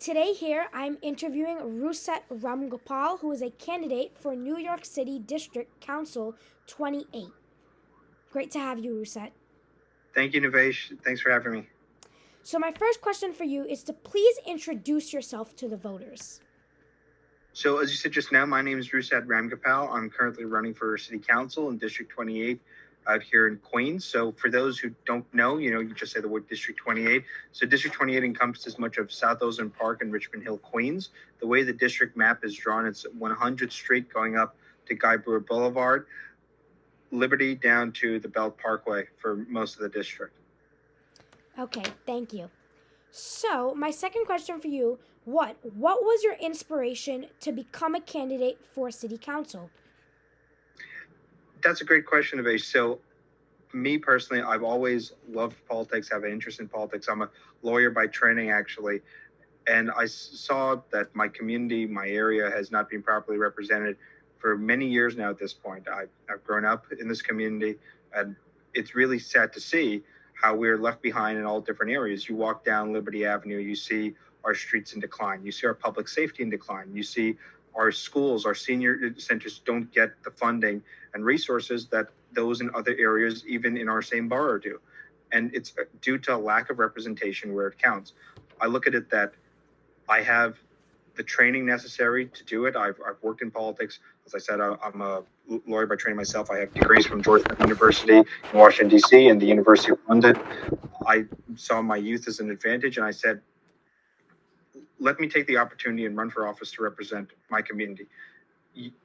Today here I'm interviewing Rusat Ramgopal, who is a candidate for New York City District Council 28. Great to have you, Rusat. Thank you, Navesh. Thanks for having me. So my first question for you is to please introduce yourself to the voters. So, as you said just now, my name is Rusat Ramgopal. I'm currently running for City Council in District 28 out here in Queens. So, for those who don't know, you just say the word District 28. So, District 28 encompasses much of South Ozone Park and Richmond Hill, Queens. The way the district map is drawn, it's 100th Street going up to Guy Brewer Boulevard, Liberty down to the Belt Parkway for most of the district. Okay, thank you. So, my second question for you, what was your inspiration to become a candidate for city council? That's a great question, Navesh. So, me personally, I've always loved politics, have an interest in politics. I'm a lawyer by training, actually. And I saw that my community, my area has not been properly represented for many years now at this point. I've grown up in this community, and it's really sad to see how we're left behind in all different areas. You walk down Liberty Avenue, you see our streets in decline, you see our public safety in decline, you see our schools, our senior centers don't get the funding and resources that those in other areas, even in our same borough, do. And it's due to a lack of representation where it counts. I look at it that I have the training necessary to do it. I've worked in politics. As I said, I'm a lawyer by training myself. I have degrees from Georgetown University in Washington, D.C. and the University of London. I saw my youth as an advantage, and I said, let me take the opportunity and run for office to represent my community.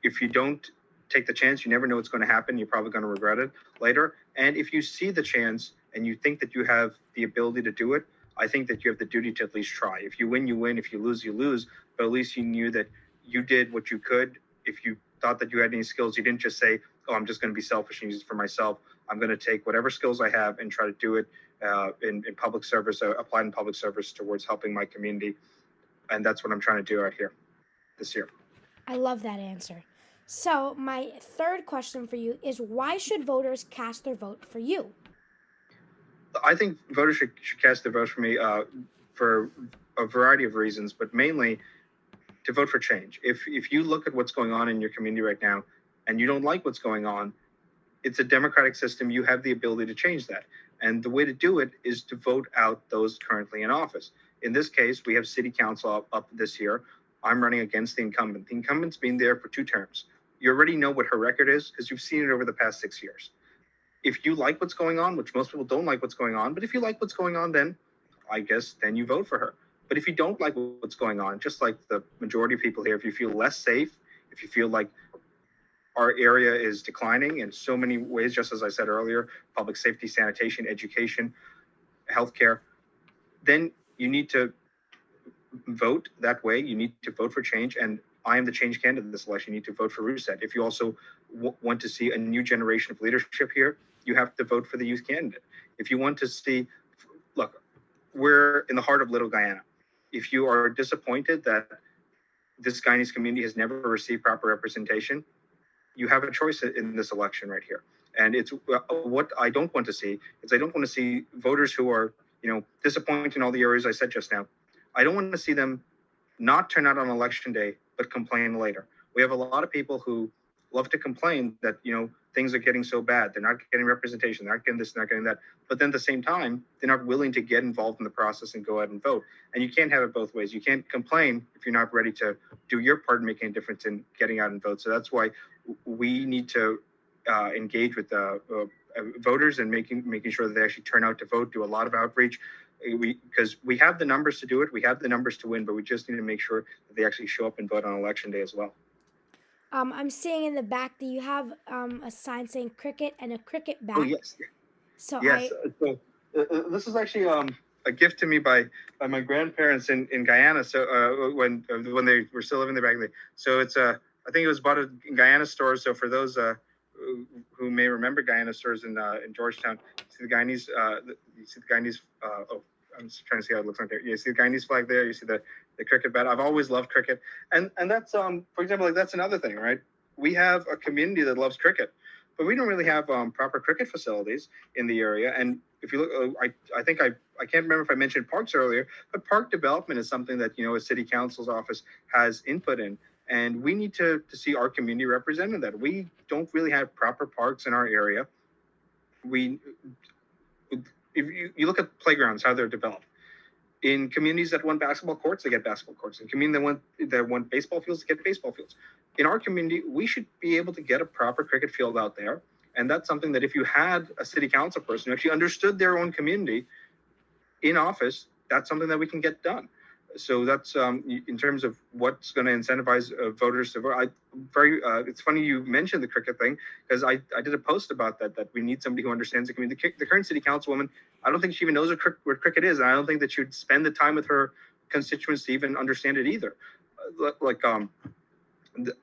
If you don't take the chance, you never know what's going to happen. You're probably going to regret it later. And if you see the chance and you think that you have the ability to do it, I think that you have the duty to at least try. If you win, you win. If you lose, you lose. But at least you knew that you did what you could. If you thought that you had any skills, you didn't just say, oh, I'm just going to be selfish and use it for myself. I'm going to take whatever skills I have and try to do it in public service, applied in public service towards helping my community. And that's what I'm trying to do out here this year. I love that answer. So, my third question for you is why should voters cast their vote for you? I think voters should cast their vote for me for a variety of reasons, but mainly to vote for change. If you look at what's going on in your community right now and you don't like what's going on, it's a democratic system. You have the ability to change that. And the way to do it is to vote out those currently in office. In this case, we have city council up this year. I'm running against the incumbent. The incumbent's been there for 2 terms. You already know what her record is because you've seen it over the past 6 years. If you like what's going on, which most people don't like what's going on, but if you like what's going on, then I guess then you vote for her. But if you don't like what's going on, just like the majority of people here, if you feel less safe, if you feel like our area is declining in so many ways, just as I said earlier, public safety, sanitation, education, healthcare, then you need to vote that way. You need to vote for change. And I am the change candidate in this election. You need to vote for Rusat. If you also want to see a new generation of leadership here, you have to vote for the youth candidate. If you want to see, look, we're in the heart of Little Guyana. If you are disappointed that this Guyanese community has never received proper representation, you have a choice in this election right here. And it's what I don't want to see is I don't want to see voters who are, disappointed in all the areas I said just now. I don't want to see them not turn out on election day, but complain later. We have a lot of people who love to complain that, things are getting so bad. They're not getting representation. They're not getting this, not getting that. But then at the same time, they're not willing to get involved in the process and go out and vote. And you can't have it both ways. You can't complain if you're not ready to do your part in making a difference in getting out and vote. So that's why we need to engage with voters and making sure that they actually turn out to vote, do a lot of outreach, because we have the numbers to do it. We have the numbers to win, but we just need to make sure that they actually show up and vote on election day as well. I'm seeing in the back that you have a sign saying cricket and a cricket bat. Oh, yes. So Yes. This is actually a gift to me by my grandparents in Guyana. So when they were still living there back in the day. So it's I think it was bought at Guyana stores. So for those who may remember Guyana stores in Georgetown, you see the Guyanese I'm just trying to see how it looks like there. You see the Guyanese flag there. You see the cricket bat. I've always loved cricket, and that's for example, like that's another thing, right? We have a community that loves cricket, but we don't really have proper cricket facilities in the area. And if you look, I think I can't remember if I mentioned parks earlier, but park development is something that a city council's office has input in, and we need to see our community represented. That we don't really have proper parks in our area. We if you look at playgrounds, how they're developed. In communities that want basketball courts, they get basketball courts. In communities that want baseball fields, they get baseball fields. In our community, we should be able to get a proper cricket field out there. And that's something that if you had a city council person who actually understood their own community in office, that's something that we can get done. So that's in terms of what's going to incentivize voters to vote. It's funny you mentioned the cricket thing, because I did a post about that we need somebody who understands the community. The current city councilwoman, I don't think she even knows what cricket is, and I don't think that she would spend the time with her constituents to even understand it either.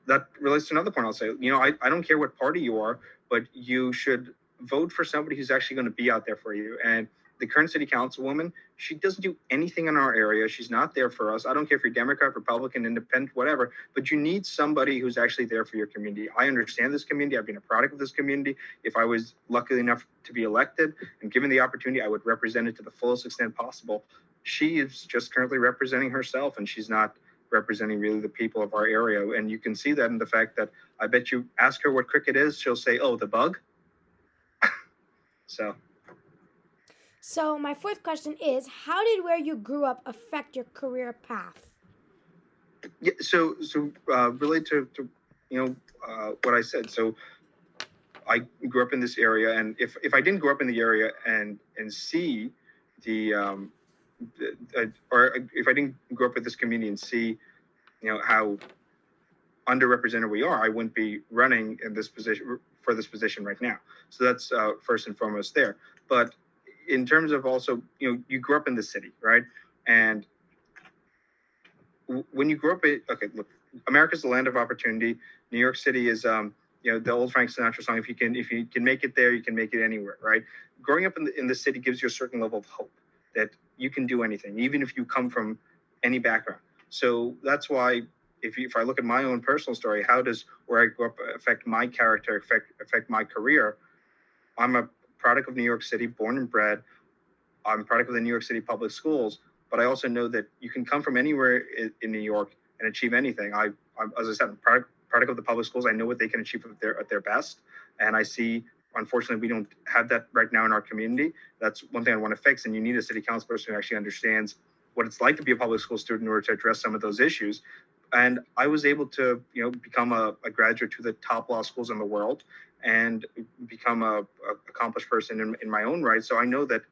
That relates to another point I'll say. I don't care what party you are, but you should vote for somebody who's actually going to be out there for you. And the current city councilwoman, she doesn't do anything in our area. She's not there for us. I don't care if you're Democrat, Republican, Independent, whatever, but you need somebody who's actually there for your community. I understand this community. I've been a product of this community. If I was lucky enough to be elected and given the opportunity, I would represent it to the fullest extent possible. She is just currently representing herself, and she's not representing really the people of our area. And you can see that in the fact that I bet you ask her what cricket is, she'll say, oh, the bug. So my fourth question is, how did where you grew up affect your career path? Yeah, so relate to what I said. So I grew up in this area, and if I didn't grow up in the area and see the or if I didn't grow up with this community and see how underrepresented we are, I wouldn't be running in this position for this position right now. So that's first and foremost there. But in terms of also, you grew up in the city, right? And when you grow up, look, America's the land of opportunity. New York City is, the old Frank Sinatra song. If you can make it there, you can make it anywhere, right? Growing up in the city gives you a certain level of hope that you can do anything, even if you come from any background. So that's why, if I look at my own personal story, how does where I grew up affect my character, affect my career? I'm a product of New York City, born and bred. I'm a product of the New York City public schools, but I also know that you can come from anywhere in New York and achieve anything. As I said, I'm product of the public schools. I know what they can achieve at their best, and I see. Unfortunately, we don't have that right now in our community. That's one thing I want to fix, and you need a city council person who actually understands what it's like to be a public school student in order to address some of those issues. And I was able to, become a graduate to the top law schools in the world and become a accomplished person in my own right. So I know that,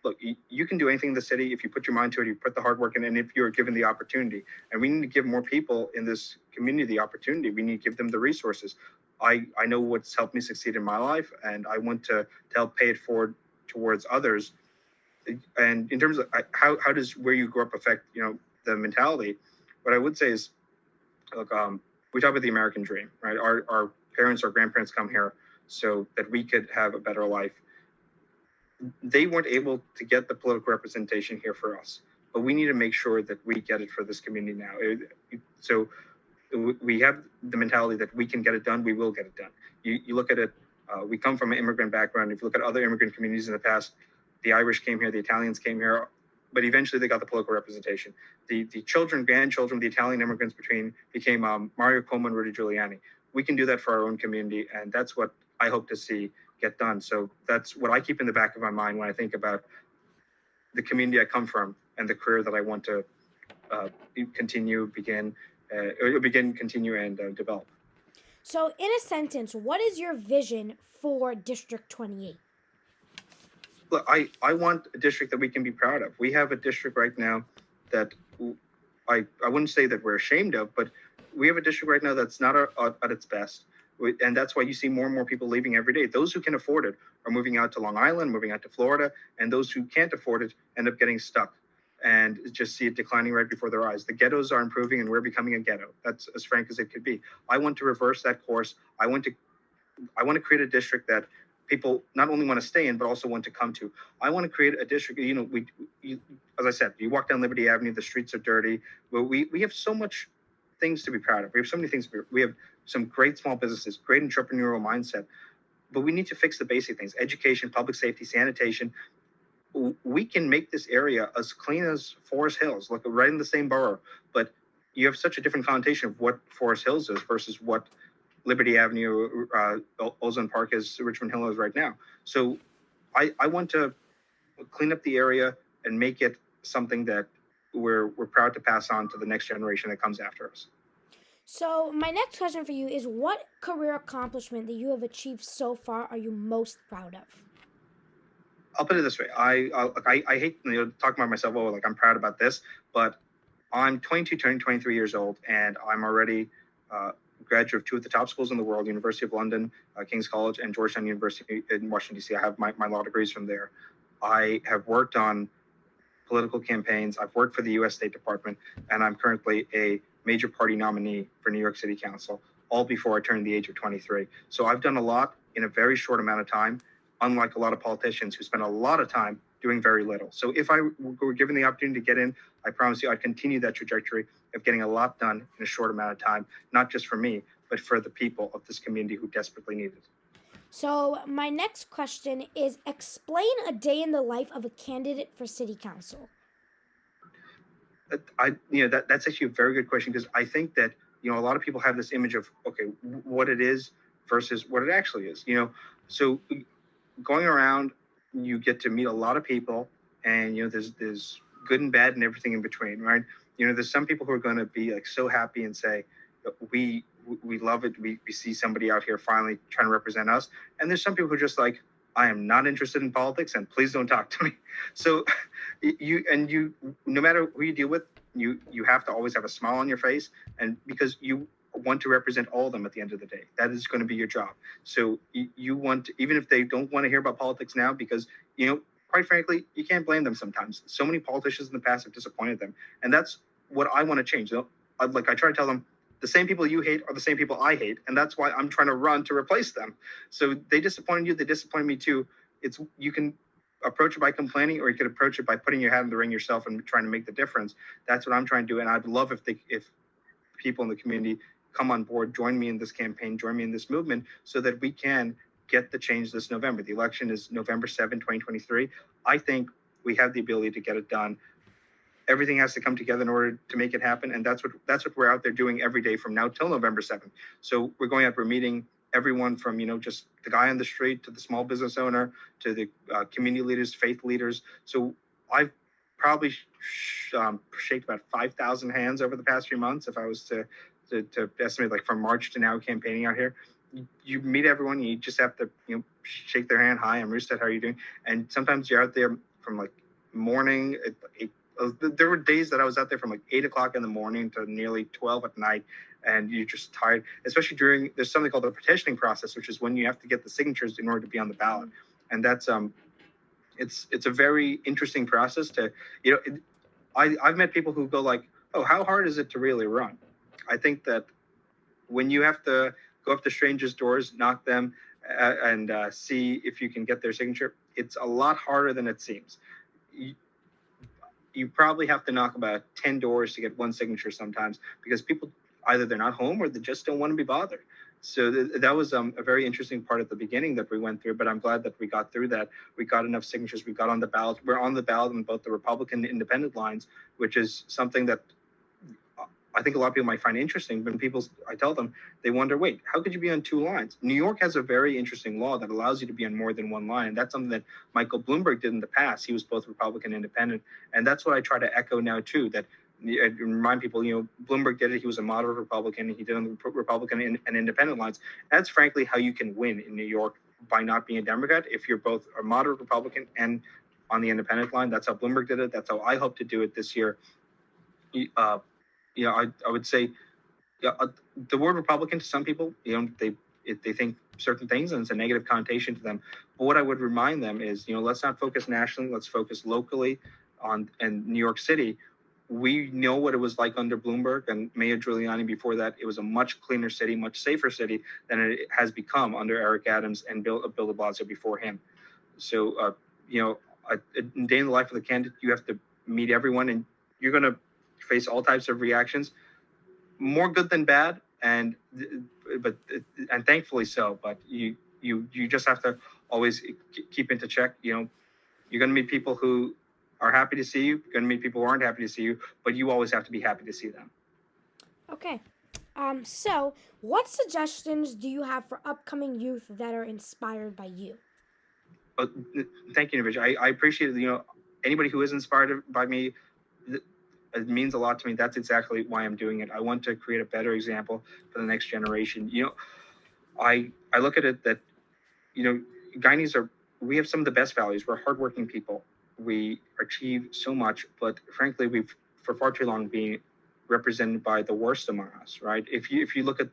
look, you can do anything in the city if you put your mind to it, you put the hard work in, and if you're given the opportunity. And we need to give more people in this community the opportunity. We need to give them the resources. I know what's helped me succeed in my life, and I want to help pay it forward towards others. And in terms of how does where you grew up affect, the mentality, what I would say is, look, we talk about the American dream, right? Our parents, our grandparents come here so that we could have a better life. They weren't able to get the political representation here for us, but we need to make sure that we get it for this community now. So we have the mentality that we can get it done, we will get it done. You look at it, we come from an immigrant background. If you look at other immigrant communities in the past, the Irish came here, the Italians came here, but eventually they got the political representation. The grandchildren of the Italian immigrants became Mario Cuomo and Rudy Giuliani. We can do that for our own community, and that's what I hope to see get done. So that's what I keep in the back of my mind when I think about the community I come from and the career that I want to continue, and develop. So, in a sentence, what is your vision for District 28? Look, I want a district that we can be proud of. We have a district right now that I wouldn't say that we're ashamed of, but we have a district right now that's not at its best. And that's why you see more and more people leaving every day. Those who can afford it are moving out to Long Island, moving out to Florida, and those who can't afford it end up getting stuck and just see it declining right before their eyes. The ghettos are improving, and we're becoming a ghetto. That's as frank as it could be. I want to reverse that course. I want to create a district that people not only want to stay in, but also want to come to. I want to create a district, as I said, you walk down Liberty Avenue, the streets are dirty. We have so much things to be proud of. We have so many things. We have some great small businesses, great entrepreneurial mindset, but we need to fix the basic things: education, public safety, sanitation. we can make this area as clean as Forest Hills, look right in the same borough, but you have such a different connotation of what Forest Hills is versus what Liberty Avenue, Ozone Park is, Richmond Hill is right now. So I want to clean up the area and make it something that we're proud to pass on to the next generation that comes after us. So, my next question for you is, what career accomplishment that you have achieved so far are you most proud of? I'll put it this way: I hate talking about myself. Oh, like I'm proud about this, but I'm 22, turning 23 years old, and I'm already a graduate of two of the top schools in the world: University of London, King's College, and Georgetown University in Washington D.C. I have my law degrees from there. I have worked on political campaigns. I've worked for the U.S. State Department, and I'm currently a major party nominee for New York City Council, all before I turned the age of 23. So I've done a lot in a very short amount of time, unlike a lot of politicians who spend a lot of time doing very little. So if I were given the opportunity to get in, I promise you I'd continue that trajectory of getting a lot done in a short amount of time, not just for me, but for the people of this community who desperately need it. So, my next question is, explain a day in the life of a candidate for city council. That's actually a very good question, because I think that a lot of people have this image of, okay, what it is versus what it actually is. So going around, you get to meet a lot of people, and there's good and bad and everything in between, right? There's some people who are going to be like so happy and say, we love it. We see somebody out here finally trying to represent us. And there's some people who are just like, I am not interested in politics, and please don't talk to me. So you, no matter who you deal with, you have to always have a smile on your face, and because you want to represent all of them at the end of the day. That is going to be your job. So you want to, even if they don't want to hear about politics now, because quite frankly, you can't blame them sometimes. So many politicians in the past have disappointed them, and that's what I want to change. I try to tell them, the same people you hate are the same people I hate, and that's why I'm trying to run to replace them. So they disappointed you, they disappointed me too. You can approach it by complaining, or you could approach it by putting your hat in the ring yourself and trying to make the difference. That's what I'm trying to do, and I'd love if people in the community come on board, join me in this campaign, join me in this movement, so that we can get the change this November. The election is November 7, 2023. I think we have the ability to get it done. Everything has to come together in order to make it happen, and that's what we're out there doing every day from now till November 7th. So we're going out, we're meeting everyone from just the guy on the street to the small business owner to the community leaders, faith leaders. So I've probably shaked about 5,000 hands over the past few months, if I was to estimate, like from March to now campaigning out here. You meet everyone, you just have to shake their hand. Hi, I'm Rusat, how are you doing? And sometimes you're out there from like morning at 8. There were days that I was out there from like 8 o'clock in the morning to nearly 12 at night, and you're just tired, especially there's something called the petitioning process, which is when you have to get the signatures in order to be on the ballot. And that's it's a very interesting process to I've met people who go like, oh, how hard is it to really run? I think that when you have to go up to strangers' doors, knock them, and see if you can get their signature, it's a lot harder than it seems. You probably have to knock about 10 doors to get one signature sometimes, because people, either they're not home or they just don't want to be bothered. So that was a very interesting part at the beginning that we went through, but I'm glad that we got through that. We got enough signatures. We got on the ballot. We're on the ballot on both the Republican and independent lines, which is something that I think a lot of people might find interesting. When I tell them, they wonder, wait, how could you be on two lines? New York has a very interesting law that allows you to be on more than one line. And that's something that Michael Bloomberg did in the past. He was both Republican and independent. And that's what I try to echo now, too, that I remind people, Bloomberg did it. He was a moderate Republican. He did on the Republican and independent lines. That's frankly how you can win in New York, by not being a Democrat. If you're both a moderate Republican on the independent line, that's how Bloomberg did it. That's how I hope to do it this year. I would say the word Republican to some people, they think certain things, and it's a negative connotation to them. But what I would remind them is, let's not focus nationally. Let's focus locally and New York City. We know what it was like under Bloomberg and Mayor Giuliani before that. It was a much cleaner city, much safer city than it has become under Eric Adams and Bill de Blasio before him. So, a day in the life of the candidate, you have to meet everyone, and you're going to face all types of reactions, more good than bad, and thankfully so. But you just have to always keep into check. You're going to meet people who are happy to see you. You're going to meet people who aren't happy to see you, but you always have to be happy to see them. Okay. So, what suggestions do you have for upcoming youth that are inspired by you? But thank you, Navesh. I appreciate anybody who is inspired by me. It means a lot to me. That's exactly why I'm doing it. I want to create a better example for the next generation. I look at it that Guyanese we have some of the best values. We're hardworking people. We achieve so much, but frankly, we've for far too long been represented by the worst among us, right? If you look at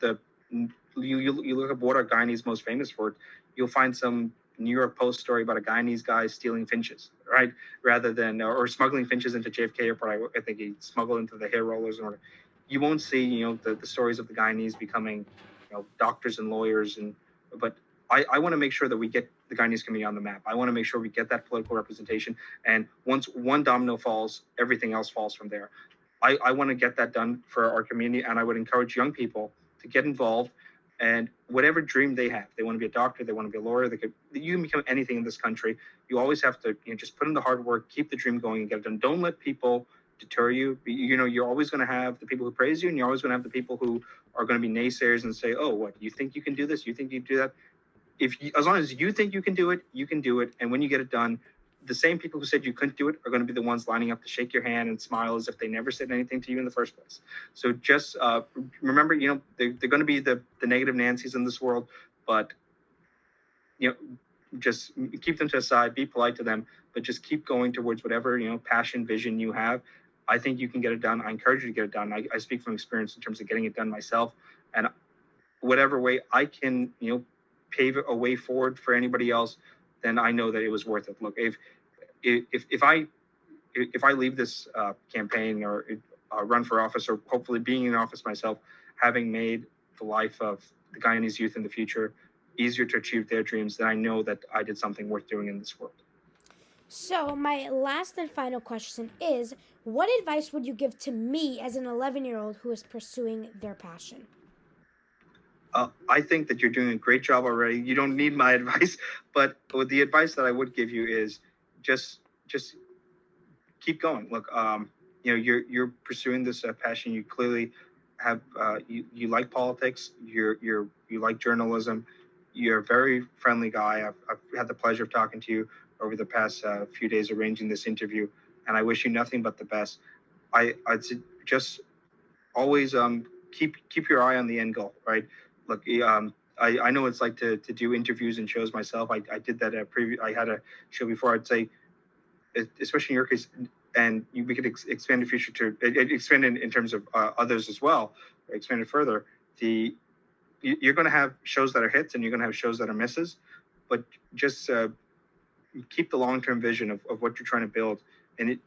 you look at what are Guyanese most famous for, you'll find some New York Post story about a Guyanese guy stealing finches, right? Rather than or smuggling finches into JFK Airport. I think he smuggled into the hair rollers. Or you won't see the stories of the Guyanese becoming doctors and lawyers but I want to make sure that we get the Guyanese community on the map. I want to make sure we get that political representation. And once one domino falls, everything else falls from there. I want to get that done for our community, and I would encourage young people to get involved. And whatever dream they have, they want to be a doctor, they want to be a lawyer, you can become anything in this country. You always have to just put in the hard work, keep the dream going, and get it done. Don't let people deter you. You're always going to have the people who praise you, and you're always going to have the people who are going to be naysayers and say, "Oh, what, you think you can do this? You think you can do that?" As long as you think you can do it, and when you get it done, the same people who said you couldn't do it are going to be the ones lining up to shake your hand and smile as if they never said anything to you in the first place. So just remember, they're going to be the negative Nancys in this world, but just keep them to the side, be polite to them, but just keep going towards whatever passion, vision you have. I think you can get it done. I encourage you to get it done. I speak from experience in terms of getting it done myself, and whatever way I can pave a way forward for anybody else, then I know that it was worth it. Look, if I leave this campaign or run for office, or hopefully being in office myself, having made the life of the Guyanese youth in the future easier to achieve their dreams, then I know that I did something worth doing in this world. So, my last and final question is, what advice would you give to me as an 11-year-old who is pursuing their passion? I think that you're doing a great job already. You don't need my advice, but the advice that I would give you is just keep going. Look, you're pursuing this passion. You clearly have you like politics. You like journalism. You're a very friendly guy. I've had the pleasure of talking to you over the past few days, arranging this interview, and I wish you nothing but the best. I'd just always keep your eye on the end goal, right? Look, I know it's like to do interviews and shows myself. I did that I had a show before. I'd say, especially in your case, and we could expand the future to expand in terms of others as well, expand it further. You're going to have shows that are hits, and you're going to have shows that are misses, but just keep the long-term vision of what you're trying to build, and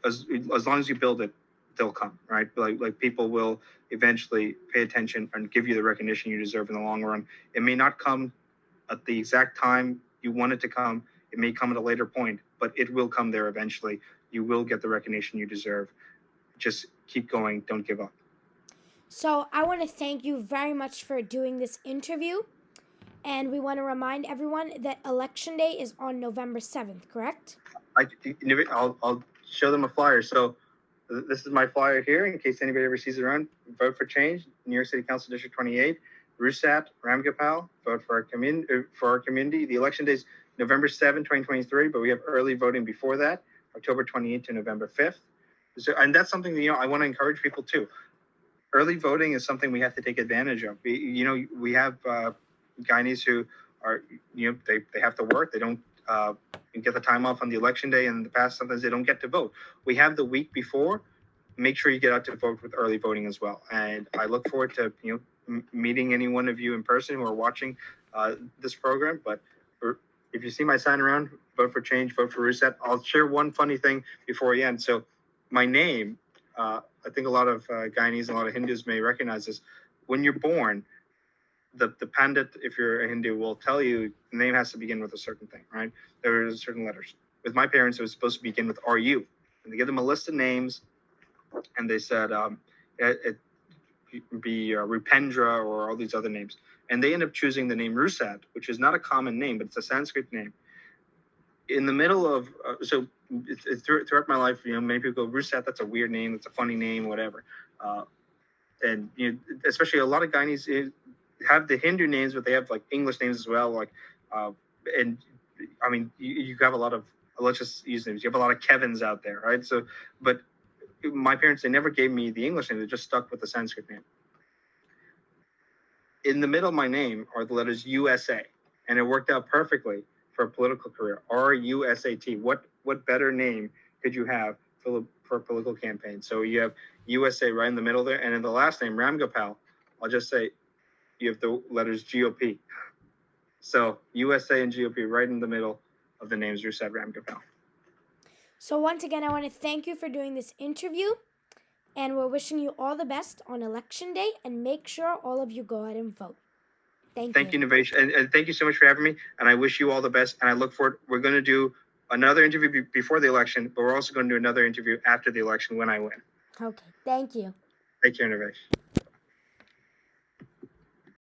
as long as you build it, they'll come, right? Like people will eventually pay attention and give you the recognition you deserve in the long run. It may not come at the exact time you want it to come. It may come at a later point, but it will come there eventually. You will get the recognition you deserve. Just keep going. Don't give up. So, I want to thank you very much for doing this interview. And we want to remind everyone that Election Day is on November 7th, correct? I'll show them a flyer. So this is my flyer here in case anybody ever sees it around. Vote for Change, New York City Council District 28, Rusat, Ramgopal. Vote for our community. The election day is November 7, 2023, but we have early voting before that, October 28th to November 5th. And that's something that, I want to encourage people too. Early voting is something we have to take advantage of. We have Guyanese who are, they have to work. They don't get the time off on the election day. And in the past, sometimes they don't get to vote. We have the week before. Make sure you get out to vote with early voting as well. And I look forward to, meeting any one of you in person who are watching this program. But if you see my sign around, vote for Change, vote for Rusat. I'll share one funny thing before we end. So my name, I think a lot of Guyanese and a lot of Hindus may recognize this. When you're born, the pandit, if you're a Hindu, will tell you the name has to begin with a certain thing, right? There are certain letters. With my parents, it was supposed to begin with RU. And they give them a list of names, and they said it be Rupendra or all these other names. And they end up choosing the name Rusat, which is not a common name, but it's a Sanskrit name. in the middle of throughout my life, many people go, Rusat, that's a weird name, that's a funny name, whatever. And especially a lot of Guyanese have the Hindu names, but they have like English names as well. Like, and I mean, you have a lot of, let's just use names. You have a lot of Kevins out there, right? So, but my parents, they never gave me the English name. They just stuck with the Sanskrit name. In the middle of my name are the letters USA, and it worked out perfectly for a political career. RUSAT. What better name could you have for a political campaign? So you have USA right in the middle there, and in the last name Ramgopal, I'll just say you have the letters GOP. So USA and GOP right in the middle of the names Rusat Ramgopal. So once again, I want to thank you for doing this interview, and we're wishing you all the best on election day, and make sure all of you go out and vote. Thank you, Navesh, and thank you so much for having me. And I wish you all the best. And I look forward. We're going to do another interview before the election, but we're also going to do another interview after the election when I win. Okay, thank you. Take care, Navesh.